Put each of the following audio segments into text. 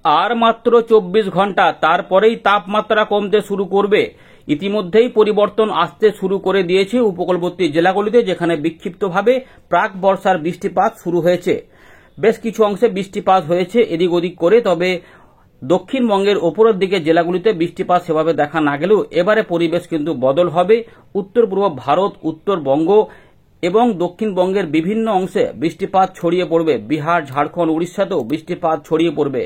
আর মাত্র 24 ঘন্টা, তারপরেই তাপমাত্রা কমতে শুরু করবে। ইতিমধ্যেই পরিবর্তন আসতে শুরু করে দিয়েছে উপকূলবর্তী জেলাগুলিতে, যেখানে বিক্ষিপ্তভাবে প্রাক বর্ষার বৃষ্টিপাত শুরু হয়েছে। বেশ কিছু অংশে বৃষ্টিপাত হয়েছে এদিক ওদিক করে, তবে দক্ষিণবঙ্গের ওপরের দিকে জেলাগুলিতে বৃষ্টিপাত সেভাবে দেখা না গেলেও এবারে পরিবেশ কিন্তু বদল হবে। উত্তর পূর্ব ভারত, উত্তরবঙ্গ এবং দক্ষিণবঙ্গের বিভিন্ন অংশে বৃষ্টিপাত ছড়িয়ে পড়বে। বিহার, ঝাড়খণ্ড, উড়িষ্যাতেও বৃষ্টিপাত ছড়িয়ে পড়বে।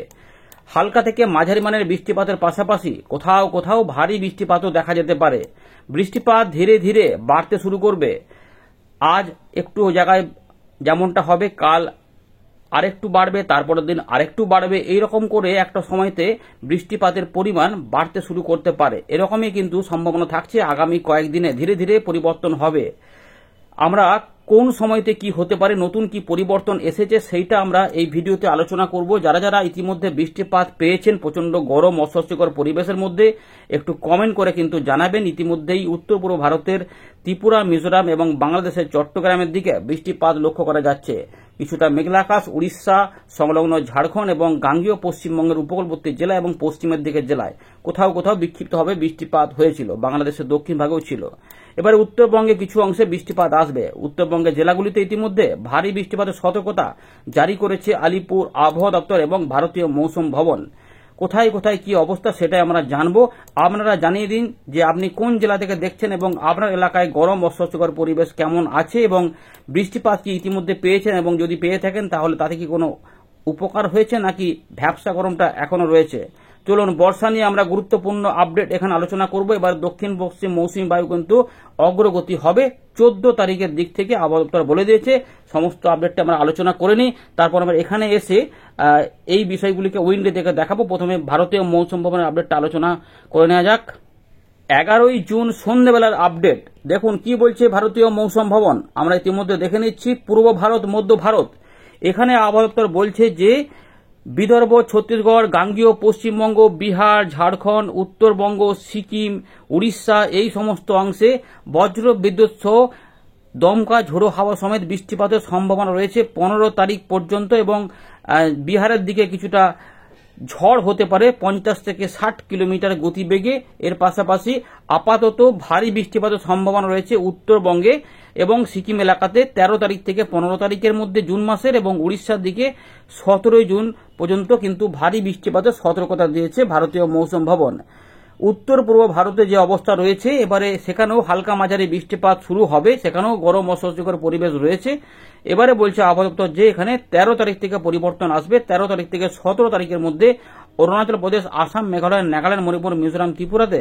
হালকা থেকে মাঝারি মানের বৃষ্টিপাতের পাশাপাশি কোথাও কোথাও ভারী বৃষ্টিপাতও দেখা যেতে পারে। বৃষ্টিপাত ধীরে ধীরে বাড়তে শুরু করবে। আজ একটু জায়গায় যেমনটা হবে, কাল আরেকটু বাড়বে, তারপরের দিন আরেকটু বাড়বে। এইরকম করে একটা সময়তে বৃষ্টিপাতের পরিমাণ বাড়তে শুরু করতে পারে। এরকমই কিন্তু সম্ভাবনা থাকছে। আগামী কয়েকদিনে ধীরে ধীরে পরিবর্তন হবে। আমরা কোন সময়তে কি হতে পারে, নতুন কি পরিবর্তন এসেছে, সেইটা আমরা এই ভিডিওতে আলোচনা করব। যারা যারা ইতিমধ্যে বৃষ্টিপাত পেয়েছেন প্রচন্ড গরম অস্বস্তিকর পরিবেশের মধ্যে, একটু কমেন্ট করে কিন্তু জানাবেন। ইতিমধ্যেই উত্তর পূর্ব ভারতের ত্রিপুরা, মিজোরাম এবং বাংলাদেশের চট্টগ্রামের দিকে বৃষ্টিপাত লক্ষ্য করা যাচ্ছে। কিছুটা মেঘলা আকাশ উড়িষ্যা সংলগ্ন ঝাড়খণ্ড এবং গাঙ্গেয় পশ্চিমবঙ্গের উপকূলবর্তী জেলা এবং পশ্চিমের দিকের জেলায় কোথাও কোথাও বিক্ষিপ্তভাবে বৃষ্টিপাত হয়েছিল। বাংলাদেশের দক্ষিণ ভাগেও ছিল। এবারে উত্তরবঙ্গে কিছু অংশে বৃষ্টিপাত আসবে। উত্তরবঙ্গের জেলাগুলিতে ইতিমধ্যে ভারী বৃষ্টিপাতের সতর্কতা জারি করেছে আলিপুর আবহাওয়া দপ্তর এবং ভারতীয় মৌসুম ভবন। কোথায় কোথায় কি অবস্থা সেটাই আমরা জানবো। আপনারা জানিয়ে দিন যে আপনি কোন জেলা থেকে দেখছেন এবং আপনার এলাকায় গরম অস্বস্তিকর পরিবেশ কেমন আছে এবং বৃষ্টিপাত কি ইতিমধ্যে পেয়েছেন, এবং যদি পেয়ে থাকেন তাহলে তাতে কি কোনো উপকার হয়েছে নাকি ভ্যাপসা গরমটা এখনো রয়েছে। চলুন বর্ষা নিয়ে আমরা গুরুত্বপূর্ণ আপডেট এখানে আলোচনা করব। এবার দক্ষিণ পশ্চিম মৌসুমী বায়ু কিন্তু অগ্রগতি হবে 14 তারিখের দিক থেকে আবহাওয়া দপ্তর বলে দিয়েছে। সমস্ত আপডেটটা আমরা আলোচনা করে নিই, তারপর আমরা এখানে এসে এই বিষয়গুলিকে উইন্ডো থেকে দেখাবো। প্রথমে ভারতীয় মৌসুম ভবনের আপডেটটা আলোচনা করে নেওয়া যাক। 11ই জুন সন্ধ্যেবেলার আপডেট দেখুন কি বলছে ভারতীয় মৌসুম ভবন। আমরা ইতিমধ্যে দেখে নিচ্ছি পূর্ব ভারত, মধ্য ভারত। এখানে আবহাওয়া দপ্তর বলছে যে বিদর্ভ, ছত্তিশগড়, গাঙ্গেয় পশ্চিমবঙ্গ, বিহার, ঝাড়খণ্ড, উত্তরবঙ্গ, সিকিম, উড়িষ্যা এই সমস্ত অংশে বজ্র বিদ্যুৎ সহ দমকা ঝোড়ো হাওয়া সমেত বৃষ্টিপাতের সম্ভাবনা রয়েছে 15 তারিখ পর্যন্ত, এবং বিহারের দিকে কিছুটা ঝড় হতে পারে 50 থেকে 60 কিলোমিটার গতিবেগে। এর পাশাপাশি আপাতত ভারী বৃষ্টিপাতের সম্ভাবনা রয়েছে উত্তরবঙ্গে এবং সিকিম এলাকাতে 13 তারিখ থেকে 15 তারিখের মধ্যে জুন মাসের, এবং উড়িষ্যার দিকে 17 জুন পর্যন্ত কিন্তু ভারী বৃষ্টিপাতের সতর্কতা দিয়েছে ভারতীয় মৌসুম ভবন। উত্তর পূর্ব ভারতে যে অবস্থা রয়েছে, এবারে সেখানেও হালকা মাঝারি বৃষ্টিপাত শুরু হবে, সেখানেও গরম অস্বস্তিকর পরিবেশ রয়েছে। এবারে বলছে আবহাওয়া দপ্তর যে এখানে 13 তারিখ থেকে পরিবর্তন আসবে। 13 তারিখ থেকে 17 তারিখের মধ্যে অরুণাচল প্রদেশ, আসাম, মেঘালয়, নাগাল্যান্ড, মণিপুর, মিজোরাম, ত্রিপুরাতে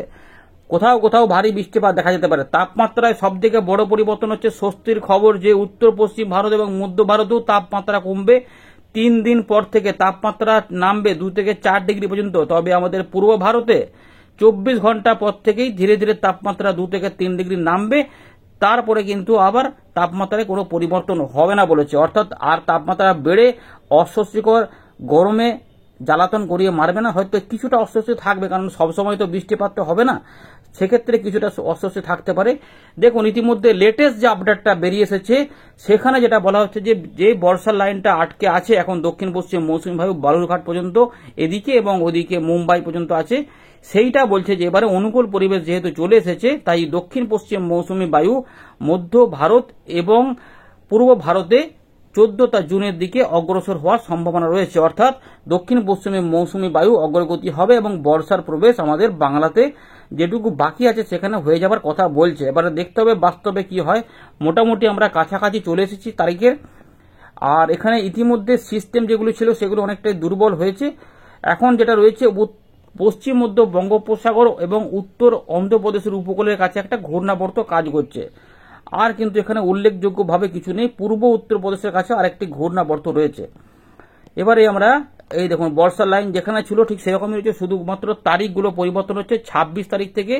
কোথাও কোথাও ভারী বৃষ্টিপাত দেখা যেতে পারে। তাপমাত্রায় সব থেকে বড় পরিবর্তন হচ্ছে স্বস্তির খবর যে উত্তর পশ্চিম ভারত এবং মধ্য ভারতেও তাপমাত্রা কমবে। 3 দিন পর থেকে তাপমাত্রা নামবে 2 থেকে 4 ডিগ্রি পর্যন্ত। তবে আমাদের পূর্ব ভারতে 24 ঘন্টা পর থেকেই ধীরে ধীরে তাপমাত্রা 2 থেকে 3 ডিগ্রি নামবে। তারপরে কিন্তু আবার তাপমাত্রায় কোনো পরিবর্তন হবে না বলেছে। অর্থাৎ আর তাপমাত্রা বেড়ে অস্বস্তিকর গরমে জ্বালাতন করিয়ে মারবে না। হয়তো কিছুটা অস্বস্তি থাকবে, কারণ সবসময় তো বৃষ্টিপাত হবে না, সেক্ষেত্রে কিছুটা অস্বস্তি থাকতে পারে। দেখুন ইতিমধ্যে লেটেস্ট যে আপডেটটা বেরিয়ে এসেছে, সেখানে যেটা বলা হচ্ছে যে বর্ষার লাইনটা আটকে আছে এখন দক্ষিণ পশ্চিম মৌসুমী বায়ু বালুরঘাট পর্যন্ত এদিকে এবং ওদিকে মুম্বাই পর্যন্ত আছে। সেইটা বলছে যে এবারে অনুকূল পরিবেশ যেহেতু চলে এসেছে, তাই দক্ষিণ পশ্চিম মৌসুমী বায়ু মধ্য ভারত এবং পূর্ব ভারতে 14 জুনের দিকে অগ্রসর হওয়ার সম্ভাবনা রয়েছে। অর্থাৎ দক্ষিণ পশ্চিমে মৌসুমী বায়ু অগ্রগতি হবে এবং বর্ষার প্রবেশ আমাদের বাংলাতে যেটুকু বাকি আছে সেখানে হয়ে যাবার কথা বলছে। এবারে দেখতে হবে বাস্তবে কি হয়। মোটামুটি আমরা কাছাকাছি চলে এসেছি তারিখের। আর এখানে ইতিমধ্যে সিস্টেম যেগুলো ছিল সেগুলো অনেকটাই দুর্বল হয়েছে। এখন যেটা রয়েছে পশ্চিম মধ্য বঙ্গোপসাগর এবং উত্তর অন্ধ্রপ্রদেশের উপকূলের কাছে একটা ঘূর্ণাবর্ত কাজ করছে। আর কিন্তু এখানে উল্লেখযোগ্যভাবে কিছু নেই। পূর্ব উত্তরপ্রদেশের কাছে আরেকটি ঘূর্ণাবর্ত রয়েছে। এবারে আমরা এই দেখুন বর্ষার লাইন যেখানে ছিল ঠিক সেরকমই রয়েছে, শুধুমাত্র তারিখগুলো পরিবর্তন হচ্ছে। 26 তারিখ থেকে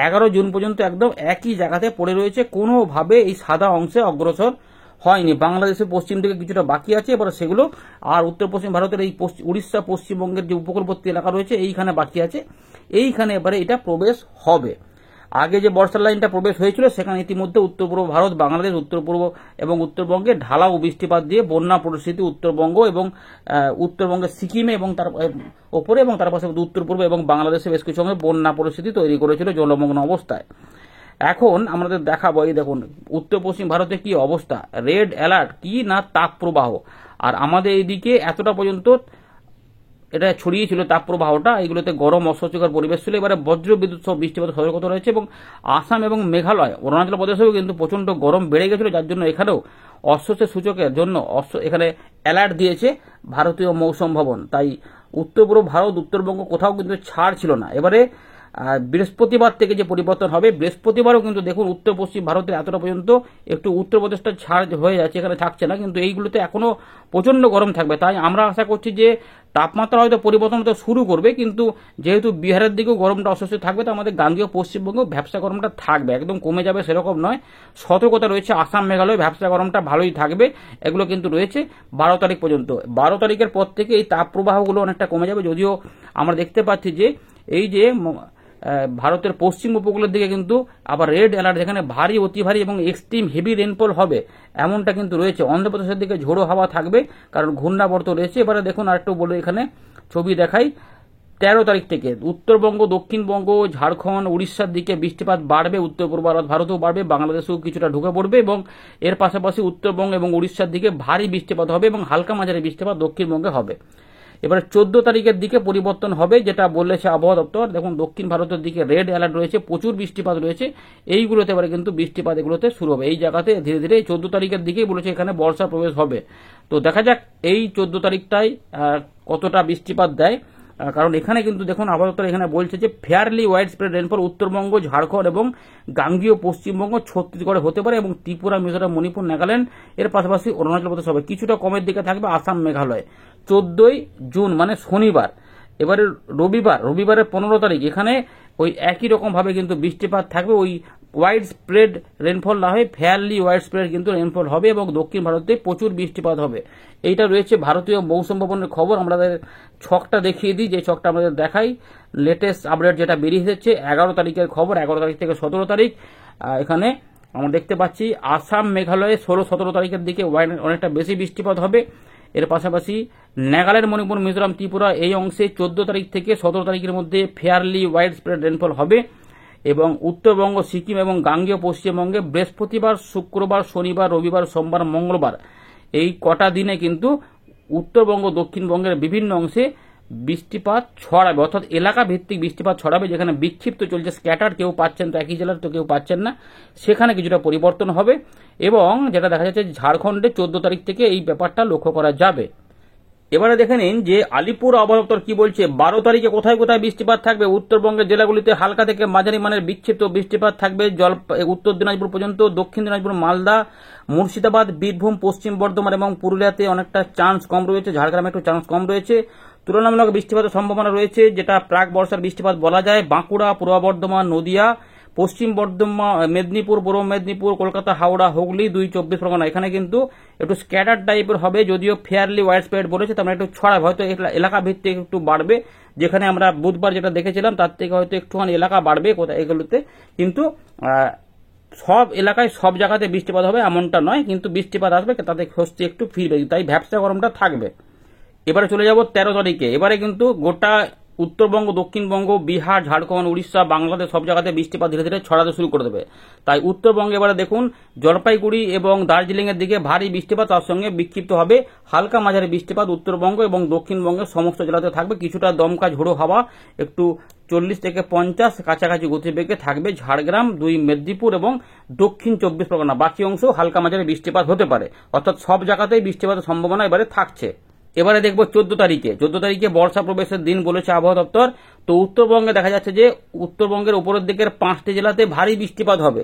11 জুন পর্যন্ত একদম একই জায়গাতে পড়ে রয়েছে, কোনোভাবে এই সাদা অংশে অগ্রসর হয়নি। বাংলাদেশের পশ্চিম দিকে কিছুটা বাকি আছে, এবার সেগুলো আর উত্তর পশ্চিম ভারতের এই উড়িষ্যা পশ্চিমবঙ্গের যে উপকূলবর্তী এলাকা রয়েছে এইখানে বাকি আছে। এইখানে এবারে এটা প্রবেশ হবে। আগে যে বর্ষার লাইনটা প্রবেশ হয়েছিল সেখানে ইতিমধ্যে উত্তর পূর্ব ভারত, বাংলাদেশ, উত্তর পূর্ব এবং উত্তরবঙ্গে ঢালাও বৃষ্টিপাত দিয়ে বন্যা পরিস্থিতি উত্তরবঙ্গ এবং উত্তরবঙ্গের সিকিমে এবং তার ওপরে এবং তার পাশে উত্তর পূর্ব এবং বাংলাদেশে বেশ কিছু অংশে বন্যা পরিস্থিতি তৈরি করেছিল জলমগ্ন অবস্থায়। এখন আমাদের দেখাবো, এই দেখুন উত্তর পশ্চিম ভারতে কি অবস্থা, রেড অ্যালার্ট কি না তাপপ্রবাহ। আর আমাদের এইদিকে এতটা পর্যন্ত এটা ছড়িয়েছিল তাপপ্রবাহটা, এইগুলোতে গরম অস্বস্তিকর পরিবেশ ছিল। এবারে বজ্র বিদ্যুৎ সহ বৃষ্টিপাত সতর্কতা রয়েছে এবং আসাম এবং মেঘালয়, অরুণাচল প্রদেশেও কিন্তু প্রচন্ড গরম বেড়ে গেছিল, যার জন্য এখানেও অস্বস্তির সূচকের জন্য এখানে অ্যালার্ট দিয়েছে ভারতীয় মৌসুম ভবন। তাই উত্তর পূর্ব ভারত, উত্তরবঙ্গ কোথাও কিন্তু ছাড় ছিল না। এবারে বৃহস্পতিবার থেকে যে পরিবর্তন হবে, বৃহস্পতিবারও কিন্তু দেখুন উত্তর পশ্চিম ভারতের এতটা পর্যন্ত একটু উত্তরপ্রদেশটা ছাড় হয়ে যাচ্ছে, এখানে থাকছে না, কিন্তু এইগুলোতে এখনো প্রচন্ড গরম থাকবে। তাই আমরা আশা করছি যে তাপমাত্রা হয়তো পরিবর্তন হতে শুরু করবে, কিন্তু যেহেতু বিহারের দিকেও গরমটা অস্বস্তি থাকবে, তো আমাদের গাঙ্গেয় পশ্চিমবঙ্গেও ভ্যাপসা গরমটা থাকবে, একদম কমে যাবে সেরকম নয়। সতর্কতা রয়েছে আসাম মেঘালয়, ভ্যাপসা গরমটা ভালোই থাকবে, এগুলো কিন্তু রয়েছে 12 তারিখ পর্যন্ত। 12 তারিখের পর থেকে এই তাপপ্রবাহগুলো অনেকটা কমে যাবে, যদিও আমরা দেখতে পাচ্ছি যে এই যে ভারতের পশ্চিম উপকূলের দিকে কিন্তু আবার রেড অ্যালার্ট, যেখানে ভারী, অতি ভারী এবং এক্সট্রিম হেভি রেনফল হবে এমনটা কিন্তু রয়েছে। অন্ধ্রপ্রদেশের দিকে ঝোড়ো হাওয়া থাকবে, কারণ ঘূর্ণাবর্ত রয়েছে। এবারে দেখুন আরেকটু বলে এখানে ছবি দেখাই, 13 তারিখ থেকে উত্তরবঙ্গ, দক্ষিণবঙ্গ, ঝাড়খণ্ড, উড়িষ্যার দিকে বৃষ্টিপাত বাড়বে, উত্তর পূর্ব ভারতেও বাড়বে, বাংলাদেশেও কিছুটা ঢুকে পড়বে এবং এর পাশাপাশি উত্তরবঙ্গ এবং উড়িষ্যার দিকে ভারী বৃষ্টিপাত হবে এবং হালকা মাঝারি বৃষ্টিপাত দক্ষিণবঙ্গে হবে। এবারে 14 তারিখের দিকে পরিবর্তন হবে, যেটা বলেছে আবহাওয়া দপ্তর। দেখুন দক্ষিণ ভারতের দিকে রেড অ্যালার্ট রয়েছে, প্রচুর বৃষ্টিপাত রয়েছে, এইগুলোতে এবারে কিন্তু বৃষ্টিপাত এগুলোতে শুরু হবে। এই জায়গাতে ধীরে ধীরে 14 তারিখের দিকেই বলেছে এখানে বর্ষা প্রবেশ হবে। তো দেখা যাক এই 14 তারিখটায় কতটা বৃষ্টিপাত দেয়, কারণ এখানে কিন্তু দেখুন আবহাওয়া দপ্তর এখানে বলছে যে fairly wide spread rainfall Uttarbanga, Jharkhand এবং গাঙ্গীয় পশ্চিমবঙ্গ, ছত্তিশগড়ে হতে পারে এবং ত্রিপুরা, মিজোরাম, মণিপুর, নাগাল্যান্ড, এর পাশাপাশি অরুণাচল প্রদেশ হবে। কিছুটা কমের দিকে থাকবে আসাম, মেঘালয়। 14 জুন মানে শনিবার, এবারে রবিবারের 15 তারিখ এখানে ওই একই রকম ভাবে কিন্তু বৃষ্টিপাত থাকবে, ওই ওয়াইড স্প্রেড রেনফল না হয়ে ফেয়ারলি ওয়াইড স্প্রেড কিন্তু রেনফল হবে এবং দক্ষিণ ভারতে প্রচুর বৃষ্টিপাত হবে। এইটা রয়েছে ভারতীয় মৌসুম ভবনের খবর। আমাদের ছকটা দেখিয়ে দিই, যে ছকটা আমাদের দেখাই, লেটেস্ট আপডেট যেটা বেরিয়ে এসেছে 11 তারিখের খবর, 11 তারিখ থেকে 17 তারিখ। এখানে আমরা দেখতে পাচ্ছি আসাম, মেঘালয়ে 16-17 তারিখের দিকে অনেকটা বেশি বৃষ্টিপাত হবে। এর পাশাপাশি নাগাল্যান্ড, মণিপুর, মিজোরাম, ত্রিপুরা এই অংশে 14 তারিখ থেকে 17 তারিখের মধ্যে ফেয়ারলি ওয়াইড স্প্রেড রেনফল হবে এবং উত্তরবঙ্গ, সিকিম এবং গাঙ্গেয় পশ্চিমবঙ্গে বৃহস্পতিবার, শুক্রবার, শনিবার, রবিবার, সোমবার, মঙ্গলবার এই কটা দিনে কিন্তু উত্তরবঙ্গ, দক্ষিণবঙ্গের বিভিন্ন অংশে বৃষ্টিপাত ছড়াবে, অর্থাৎ এলাকা ভিত্তিক বৃষ্টিপাত ছড়াবে। যেখানে বিক্ষিপ্ত চলছে, স্ক্যাটার, কেউ পাচ্ছেন তো একই জেলার, তো কেউ পাচ্ছেন না, সেখানে কিছুটা পরিবর্তন হবে। এবং যেটা দেখা যাচ্ছে ঝাড়খণ্ডে 14 তারিখ থেকে এই ব্যাপারটা লক্ষ্য করা যাবে। এবারে দেখে নিন যে আলিপুর আবহাওয়া দপ্তর কি বলছে। 12 তারিখে কোথায় কোথায় বৃষ্টিপাত থাকবে। উত্তরবঙ্গের জেলাগুলিতে হালকা থেকে মাঝারি মানের বিক্ষিপ্ত বৃষ্টিপাত থাকবে উত্তর দিনাজপুর পর্যন্ত, দক্ষিণ দিনাজপুর, মালদা, মুর্শিদাবাদ, বীরভূম, পশ্চিম বর্ধমান এবং পুরুলিয়াতে অনেকটা চান্স কম রয়েছে, ঝাড়গ্রামে একটু চান্স কম রয়েছে। তুলনামূলক বৃষ্টিপাতের সম্ভাবনা রয়েছে, যেটা প্রাক বর্ষার বৃষ্টিপাত বলা যায়। বাঁকুড়া, পূর্ব বর্ধমান, নদিয়া, পশ্চিম বর্ধমান, মেদিনীপুর, পূর্ব মেদিনীপুর, কলকাতা, হাওড়া, হুগলি, 2 24 পরগনা, এখানে কিন্তু একটু স্ক্যাটার টাইপের হবে, যদিও ফেয়ারলি ওয়াইড স্প্রেড বলেছে, তার মানে একটু ছড়াবে, হয়তো এলাকা ভিত্তিক একটু বাড়বে। যেখানে আমরা বুধবার যেটা দেখেছিলাম তার থেকে হয়তো একটুখানি এলাকা বাড়বে কোথায় এগুলোতে, কিন্তু সব এলাকায় সব জায়গাতে বৃষ্টিপাত হবে এমনটা নয়, কিন্তু বৃষ্টিপাত আসবে, তাতে স্বস্তি একটু ফিরবে, তাই ভ্যাপসা গরমটা থাকবে। এবারে চলে যাব 13 তারিখে। এবারে কিন্তু গোটা উত্তরবঙ্গ, দক্ষিণবঙ্গ, বিহার, ঝাড়খণ্ড, উড়িষ্যা, বাংলাদেশ সব জায়গাতে বৃষ্টিপাত ধীরে ধীরে ছড়াতে শুরু করে দেবে। তাই উত্তরবঙ্গে এবারে দেখুন জলপাইগুড়ি এবং দার্জিলিং এর দিকে ভারী বৃষ্টিপাত, তার সঙ্গে বিক্ষিপ্ত হবে হালকা মাঝারি বৃষ্টিপাত উত্তরবঙ্গ এবং দক্ষিণবঙ্গের সমস্ত জেলাতে থাকবে। কিছুটা দমকা ঝোড়ো হাওয়া একটু 40 থেকে 50 কাছাকাছি গতিবেগে থাকবে ঝাড়গ্রাম, 2 মেদিনীপুর এবং দক্ষিণ 24 পরগনা। বাকি অংশ হালকা মাঝারি বৃষ্টিপাত হতে পারে, অর্থাৎ সব জায়গাতেই বৃষ্টিপাতের সম্ভাবনা এবারে থাকছে। এবারে দেখবো 14 তারিখে বর্ষা প্রবেশের দিন বলেছে আবহাওয়া দপ্তর। তো উত্তরবঙ্গে দেখা যাচ্ছে যে উত্তরবঙ্গের উপরের দিকের 5টি জেলাতে ভারী বৃষ্টিপাত হবে।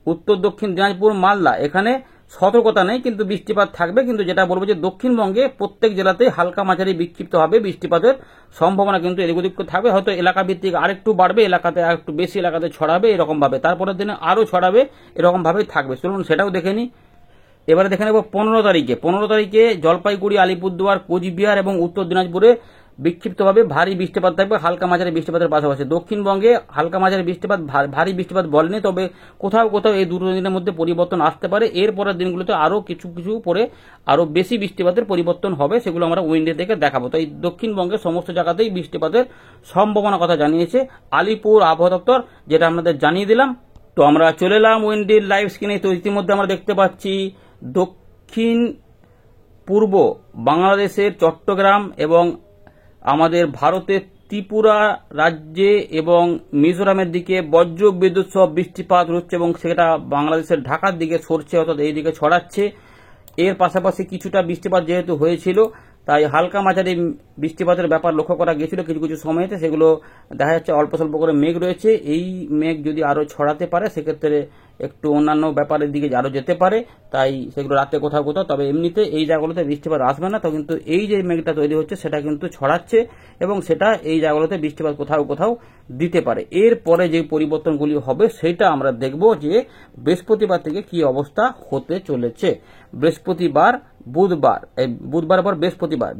উত্তর দক্ষিণ দিনাজপুর, মালদা, এখানে সতর্কতা নেই, কিন্তু বৃষ্টিপাত থাকবে। কিন্তু যেটা বলবো যে দক্ষিণবঙ্গে প্রত্যেক জেলাতে হালকা মাঝারি বিক্ষিপ্ত হবে, বৃষ্টিপাতের সম্ভাবনা কিন্তু এদিক ওদিক থাকবে, হয়তো এলাকা ভিত্তিক আরেকটু বাড়বে, এলাকাতে আরেকটু বেশি এলাকাতে ছড়াবে এরকম ভাবে, তারপরের দিনে আরো ছড়াবে এরকম ভাবেই থাকবে। চলুন সেটাও দেখে নিই। এবারে দেখে নেব 15 তারিখে জলপাইগুড়ি, আলিপুরদুয়ার, কোচবিহার এবং উত্তর দিনাজপুরে বিক্ষিপ্তভাবে ভারী বৃষ্টিপাত থাকবে, হালকা মাঝারি বৃষ্টিপাতের পাশাপাশি। দক্ষিণবঙ্গে হালকা মাঝারি বৃষ্টিপাত, ভারী বৃষ্টিপাত বলেনি, তবে কোথাও কোথাও এই দুটো দিনের মধ্যে পরিবর্তন আসতে পারে। এর পরের দিনগুলোতে আরো কিছু কিছু পরে আরো বেশি বৃষ্টিপাতের পরিবর্তন হবে, সেগুলো আমরা উইন্ডে থেকে দেখাবো। তাই দক্ষিণবঙ্গের সমস্ত জায়গাতেই বৃষ্টিপাতের সম্ভাবনা কথা জানিয়েছে আলিপুর আবহাওয়া দপ্তর, যেটা আপনাদের জানিয়ে দিলাম। তো আমরা চলে এলাম উইন্ডির লাইভ স্ক্রিনে। তো ইতিমধ্যে আমরা দেখতে পাচ্ছি দক্ষিণ পূর্ব বাংলাদেশের চট্টগ্রাম এবং আমাদের ভারতের ত্রিপুরা রাজ্যে এবং মিজোরামের দিকে বজ্র বিদ্যুৎ সহ বৃষ্টিপাত হচ্ছে এবং সেটা বাংলাদেশের ঢাকার দিকে সরছে, অর্থাৎ এই দিকে ছড়াচ্ছে। এর পাশাপাশি কিছুটা বৃষ্টিপাত যেহেতু হয়েছিল, তাই হালকা মাঝারি বৃষ্টিপাতের ব্যাপার লক্ষ্য করা গেছিল কিছু কিছু সময়তে। সেগুলো দেখা যাচ্ছে অল্প স্বল্প করে মেঘ রয়েছে। এই মেঘ যদি আরো ছড়াতে পারে সেক্ষেত্রে একটু অন্যান্য ব্যাপারের দিকে আরো যেতে পারে, তাই সেগুলো রাতে কোথাও কোথাও। তবে এমনিতে এই জায়গাগুলোতে বৃষ্টিপাত আসবে না, তো কিন্তু এই যে মেঘটা তৈরি হচ্ছে সেটা কিন্তু ছড়াচ্ছে এবং সেটা এই জায়গাগুলোতে বৃষ্টিপাত কোথাও কোথাও দিতে পারে। এরপরে যে পরিবর্তনগুলি হবে সেটা আমরা দেখব যে বৃহস্পতিবার থেকে কি অবস্থা হতে চলেছে। বৃহস্পতিবার বুধবার পর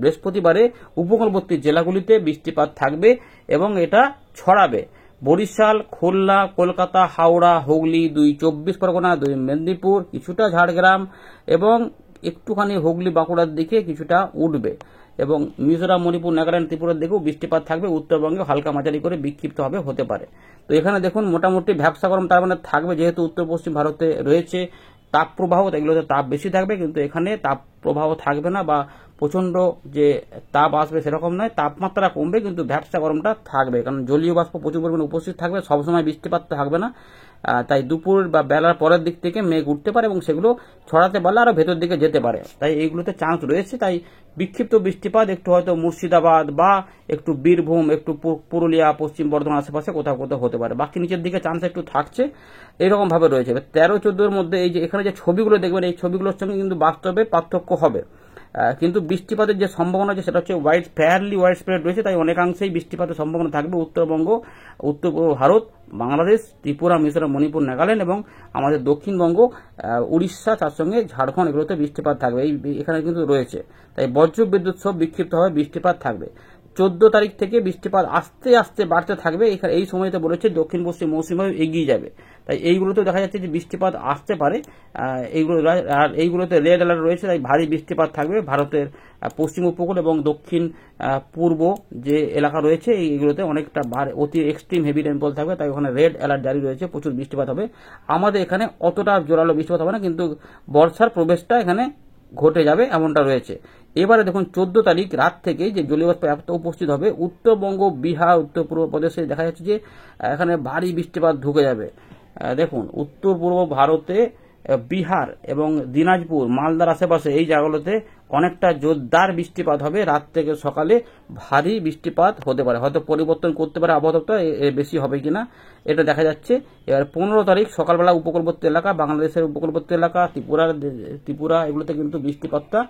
বৃহস্পতিবারে উপকূলবর্তী জেলাগুলিতে বৃষ্টিপাত থাকবে এবং এটা ছড়াবে। বরিশাল, খুলনা, কলকাতা, হাওড়া, হুগলি, 2 24 পরগনা, 2 মেদিনীপুর, কিছুটা ঝাড়গ্রাম এবং একটুখানি হুগলি বাঁকুড়ার দিকে কিছুটা উঠবে এবং মিজোরাম, মণিপুর, নাগাল্যান্ড, ত্রিপুরার দিকেও বৃষ্টিপাত থাকবে। উত্তরবঙ্গে হালকা মাঝারি করে বিক্ষিপ্তভাবে হতে পারে। তো এখানে দেখুন মোটামুটি ভ্যাপসা গরম তার মানে থাকবে, যেহেতু উত্তর পশ্চিম ভারতে রয়েছে তাপ প্রবাহ, এগুলোতে তাপ বেশি থাকবে, কিন্তু এখানে তাপ প্রবাহ থাকবে না বা প্রচন্ড যে তাপ আসবে সেরকম নয়। তাপমাত্রা কমবে কিন্তু ভ্যাপসা গরমটা থাকবে, কারণ জলীয় বাষ্প প্রচুর পরিমাণে উপস্থিত থাকবে। সবসময় বৃষ্টিপাত থাকবে না, তাই দুপুর বা বেলার পরের দিক থেকে মেঘ উঠতে পারে এবং সেগুলো ছড়াতে পারলে আরো ভেতর দিকে যেতে পারে, তাই এইগুলোতে চান্স রয়েছে। তাই বিক্ষিপ্ত বৃষ্টিপাত একটু হয়তো মুর্শিদাবাদ বা একটু বীরভূম, একটু পুরুলিয়া, পশ্চিম বর্ধমান আশেপাশে কোথাও কোথাও হতে পারে, বাকি নিচের দিকে চান্স একটু থাকছে। এরকম ভাবে রয়েছে 13-14 মধ্যে। এই যে এখানে যে ছবিগুলো দেখবেন, এই ছবিগুলোর সঙ্গে কিন্তু বাস্তবে পার্থক্য হবে, কিন্তু বৃষ্টিপাতের যে সম্ভাবনা আছে সেটা হচ্ছে ফেয়ারলি ওয়াইড স্প্রেড রয়েছে, তাই অনেকাংশেই বৃষ্টিপাতের সম্ভাবনা থাকবে। উত্তরবঙ্গ, উত্তর পূর্ব ভারত, বাংলাদেশ, ত্রিপুরা, মিজোরাম, মণিপুর, নাগাল্যান্ড এবং আমাদের দক্ষিণবঙ্গ, উড়িষ্যা, তার সঙ্গে ঝাড়খণ্ড, এগুলোতে বৃষ্টিপাত থাকবে। এখানে কিন্তু রয়েছে, তাই বজ্র বিদ্যুৎ সহ বিক্ষিপ্তভাবে বৃষ্টিপাত থাকবে। 14 তারিখ থেকে বৃষ্টিপাত আস্তে আস্তে বাড়তে থাকবে। এখানে এই সময়তে বলেছে দক্ষিণ পশ্চিম মৌসুমী বায়ু এগিয়ে যাবে, তাই এইগুলোতে দেখা যাচ্ছে যে বৃষ্টিপাত আসতে পারে। আর এইগুলোতে রেড অ্যালার্ট রয়েছে, তাই ভারী বৃষ্টিপাত থাকবে ভারতের পশ্চিম উপকূল এবং দক্ষিণ পূর্ব যে এলাকা রয়েছে এইগুলোতে অনেকটা অতি এক্সট্রিম হেভি রেইনফল থাকবে, তাই ওখানে রেড অ্যালার্ট জারি রয়েছে, প্রচুর বৃষ্টিপাত হবে। আমাদের এখানে অতটা জোরালো বৃষ্টিপাত হবে না, কিন্তু বর্ষার প্রবেশটা এখানে ঘটে যাবে এমনটা রয়েছে। এবারে দেখুন 14 তারিখ রাত থেকে যে জলীয় বাষ্প এত উপস্থিত হবে উত্তরবঙ্গ, বিহার, উত্তর পূর্ব প্রদেশে দেখা যাচ্ছে যে এখানে ভারী বৃষ্টিপাত ঢুকে যাবে। দেখুন উত্তর পূর্ব ভারতে বিহার এবং দিনাজপুর, মালদার আশেপাশে এই জায়গাগুলোতে অনেকটা জোরদার বৃষ্টিপাত হবে। রাত থেকে সকালে ভারী বৃষ্টিপাত হতে পারে, হয়তো পরিবর্তন করতে পারে আবহাওয়া দপ্তর, বেশি হবে কিনা এটা দেখা যাচ্ছে। এবার 15 তারিখ সকালবেলা উপকূলবর্তী এলাকা, বাংলাদেশের উপকূলবর্তী এলাকা, ত্রিপুরা এগুলোতে কিন্তু বৃষ্টিপাতটা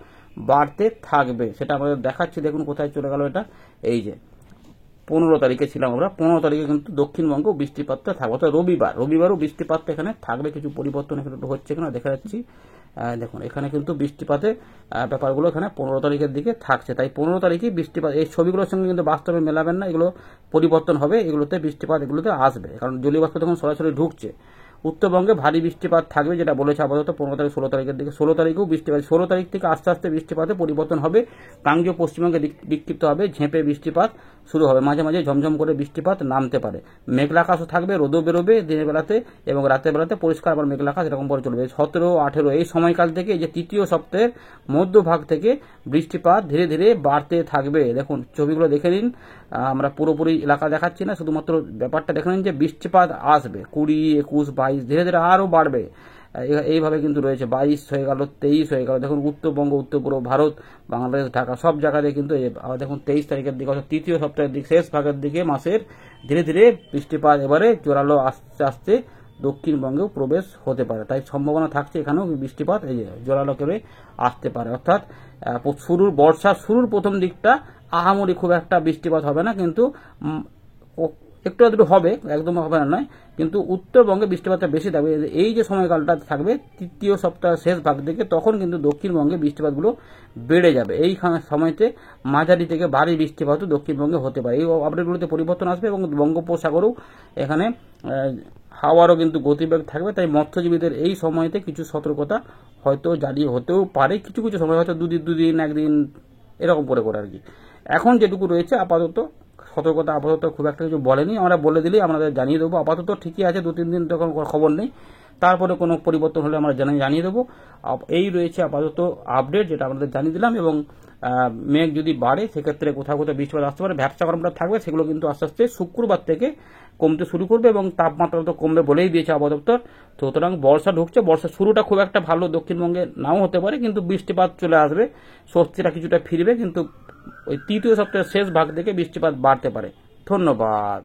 বাড়তে থাকবে, সেটা আমাদের দেখাচ্ছি। দেখুন কোথায় চলে গেল এটা, এই যে 15 তারিখে ছিলাম আমরা। 15 তারিখে কিন্তু দক্ষিণবঙ্গ বৃষ্টিপাতটা থাকবে, অর্থাৎ রবিবারও বৃষ্টিপাতটা এখানে থাকবে। কিছু পরিবর্তন এখানে হচ্ছে কিনা দেখা যাচ্ছি। দেখুন এখানে কিন্তু বৃষ্টিপাতের ব্যাপারগুলো এখানে 15 তারিখের দিকে থাকছে, তাই 15 তারিখে বৃষ্টিপাত। এই ছবিগুলোর সঙ্গে কিন্তু বাস্তবে মেলাবেন না, এগুলো পরিবর্তন হবে, এগুলোতে বৃষ্টিপাত এগুলোতে আসবে, কারণ জলীয় বাষ্প তখন সরাসরি ঢুকছে। উত্তরবঙ্গে ভারী বৃষ্টিপাত থাকবে, যেটা বলেছে আপাতত 15 তারিখ 16 তারিখের দিকে। 16 তারিখেও বৃষ্টিপাত, 16 তারিখ থেকে আস্তে আস্তে বৃষ্টিপাতে পরিবর্তন হবে। গাঙ্গেয় পশ্চিমবঙ্গে বিক্ষিপ্ত হবে, ঝেঁপে বৃষ্টিপাত শুরু হবে, মাঝে মাঝে ঝমঝম করে বৃষ্টিপাত নামতে পারে। মেঘলা আকাশও থাকবে, রোদও বেরোবে দিনের বেলাতে এবং রাতের বেলাতে পরিষ্কার আবার মেঘলা আকাশ, এরকম পরে চলবে। 17, 18 এই সময়কাল থেকে, এই যে তৃতীয় সপ্তাহের মধ্যভাগ থেকে বৃষ্টিপাত ধীরে ধীরে বাড়তে থাকবে। দেখুন ছবিগুলো দেখে নিন, আমরা পুরোপুরি এলাকা দেখাচ্ছি না, শুধুমাত্র ব্যাপারটা দেখে নিন যে বৃষ্টিপাত আসবে 20, 21, 22 ধীরে ধীরে আরো বাড়বে। এইভাবে কিন্তু রয়েছে, 22 হয়ে গেল, 23 হয়ে গেল। দেখুন উত্তরবঙ্গ, উত্তর পূর্ব ভারত, বাংলাদেশ, ঢাকা সব জায়গাতে কিন্তু দেখুন 23 তারিখের দিকে, অর্থাৎ তৃতীয় সপ্তাহের দিকে, শেষ ভাগের দিকে মাসের ধীরে ধীরে বৃষ্টিপাত এবারে জোরালো আস্তে আস্তে দক্ষিণবঙ্গেও প্রবেশ হতে পারে, তাই সম্ভাবনা থাকছে এখানেও বৃষ্টিপাত এই জোরালো করে আসতে পারে। অর্থাৎ বর্ষার শুরুর প্রথম দিকটা আহামরি খুব একটা বৃষ্টিপাত হবে না, কিন্তু একটু আধটু হবে, একদম হবে না নয়, কিন্তু উত্তরবঙ্গে বৃষ্টিপাতটা বেশি থাকবে। এই যে সময়কালটা থাকবে তৃতীয় সপ্তাহ শেষ ভাগ থেকে, তখন কিন্তু দক্ষিণবঙ্গে বৃষ্টিপাতগুলো বেড়ে যাবে। এই সময়তে মাঝারি থেকে ভারী বৃষ্টিপাতও দক্ষিণবঙ্গে হতে পারে। এই আপডেটগুলোতে পরিবর্তন আসবে এবং বঙ্গোপসাগরেও এখানে হাওয়ারও কিন্তু গতিবেগ থাকবে। তাই মৎস্যজীবীদের এই সময়তে কিছু সতর্কতা হয়তো জারি হতেও পারে, কিছু কিছু সময় হয়তো দুদিন একদিন এরকম করে আর কি। এখন যেটুকু রয়েছে আপাতত সতর্কতা আপাতত খুব একটা কিছু বলেনি, আমরা বলে দিলেই আমাদের জানিয়ে দেবো। আপাতত ঠিকই আছে, 2-3 দিন তখন খবর নেই, তারপরে কোনো পরিবর্তন হলে আমরা জানিয়ে দেবো। এই রয়েছে আপাতত আপডেট, যেটা আমাদের জানিয়ে দিলাম। এবং মেঘ যদি বাড়ে সেক্ষেত্রে কোথাও কোথাও বৃষ্টিপাত আসতে পারে, ভ্যাপসা গরমটা থাকবে, সেগুলো কিন্তু আস্তে আস্তে শুক্রবার থেকে কমতে শুরু করবে এবং তাপমাত্রা তো কমবে বলেই দিয়েছে আবহাওয়া দপ্তর। সুতরাং বর্ষা ঢুকছে, বর্ষার শুরুটা খুব একটা ভালো দক্ষিণবঙ্গে নাও হতে পারে, কিন্তু বৃষ্টিপাত চলে আসবে, স্বস্তিটা কিছুটা ফিরবে, কিন্তু ওই তৃতীয় সপ্তাহের শেষ ভাগ থেকে বৃষ্টিপাত বাড়তে পারে। ধন্যবাদ।